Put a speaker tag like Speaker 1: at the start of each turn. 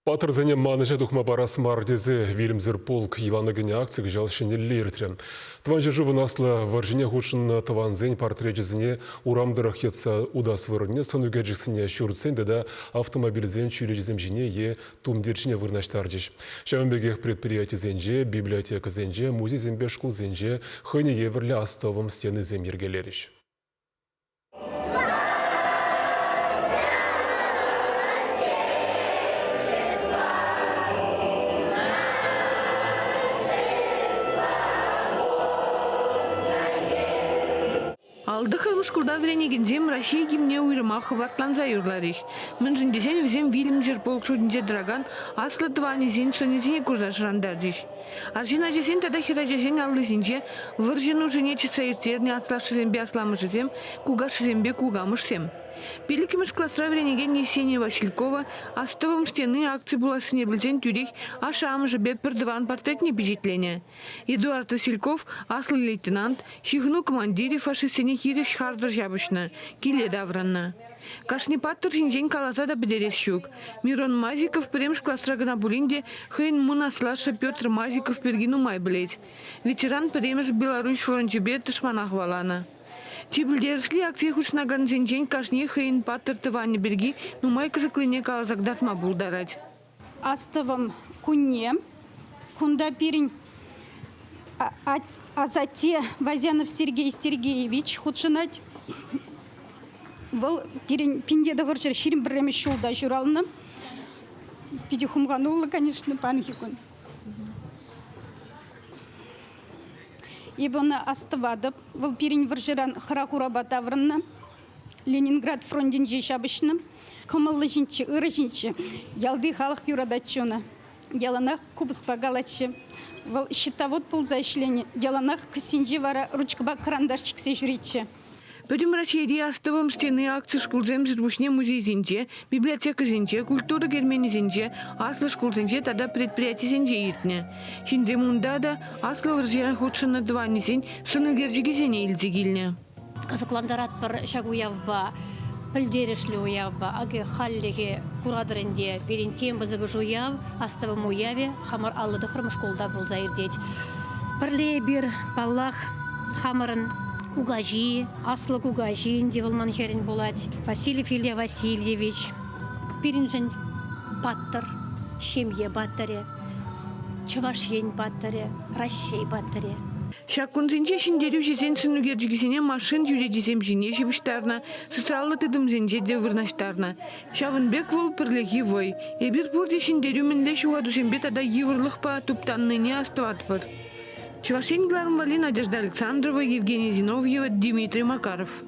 Speaker 1: Патырзене маныжа духма барас мардезе Вильмзер полк иланығыне акцияг жалшыне лертрем. Тванжы живын аслы варжыне хушын таванзен портрежізіне урамдырық етса удас вырыне сонуге жіксіне шүртсен да автомобильзен чүрежізем жіне е тумдерчіне вырнаштардыш. Шавынбегех предприятий зенже, библиотека зенже, музей зембе школ зенже, хыне еверлі астовым стены земергелеріш.
Speaker 2: Алдыхым шкулда вренегензем Россия гимне уйрымахы вартланза юрлариш. Мынжын десен взем Вильмзер полк шудинзе драган аслы твани зен сонезене курзаш рандардиш. Аржина жесен тада хера жесен аллы зенже выржену женечица иртерне аслашыренбе асламышызем, кугашыренбе кугамышсем. Пеликимыш классра вренеген Есения Василькова астовым стены акции буласыне білзен тюрих ашамыжы бе пердыван портретне бежитлене. Эдуард Васильков аслы лейтенант, шихну командире фашистене хириш хардыр жабышна, киле давранна. Кашни паттыр жинжен калазада бедерес щук. Мирон Мазиков премш классра гана булинде хейн мунаслаша Петр Мазиков пергину май блеть. Ветеран премш Беларусь фронтебе тышманах валана. Тибілдеріслі акция хушнаган зенжен кашне хейн паттыр тываны берги нумай кызыклыне калазагдатма булдарать.
Speaker 3: Астывым кунне, кунда пирин азате Вазянов Сергей Сергеевич худшынать. Бұл пирин пиндеді ғырчыр ширин біреме шулда жүралыны. Пиди хумганулы, конечно, панхикун. Ебоны астывады, бұл пирин выржыран хырахура батаврынны, Ленинград фронтинже шабышны, кымылы жинчі, ыры жинчі, ялды халық юрадатчуны, яланақ кубыспа галатчы, бұл щитовод пылза ішлені, яланақ кісінжі вара ручкаба карандашчиксе жүритчі.
Speaker 2: Пөтім Россияде астывым стены акции шкулзем жүрбушне музей зенже, библиотека зенже, культура гермени зенже, аслы шкул зенже, тада предприятие зенже иртне. Шинзе мунда да аслы выржиян худшыны двани зен, сыны гержиге зене илзегилне.
Speaker 4: Казакландарат бір шаг уявба, пілдерешлі уявба, аги халлеге курадырынде берентен бізігі жуяв, астывым уяве, хамар аллыды хырмы школда бұл заирдеть. Бірле бір баллах хамарын Угажи, аслы угажи, девылман херин булать. Васильев Илья Васильевич, пиринжен паттыр, шемье баттыре, чывашен баттыре, Россия баттыре.
Speaker 2: Шакун зенже шиндерю жезен сынугержигесене машин юредизем жине жибыштарна, социалы тыдым зенже де вырнаштарна. Шавынбек вол пірлеги вой. Эбир бурде шиндерю мінле шуаду зембе тада еврлықпа туптанныне астыватпыр. Чувашин Глармвали, Надежда Александрова, Евгения Зиновьева, Дмитрий Макаров.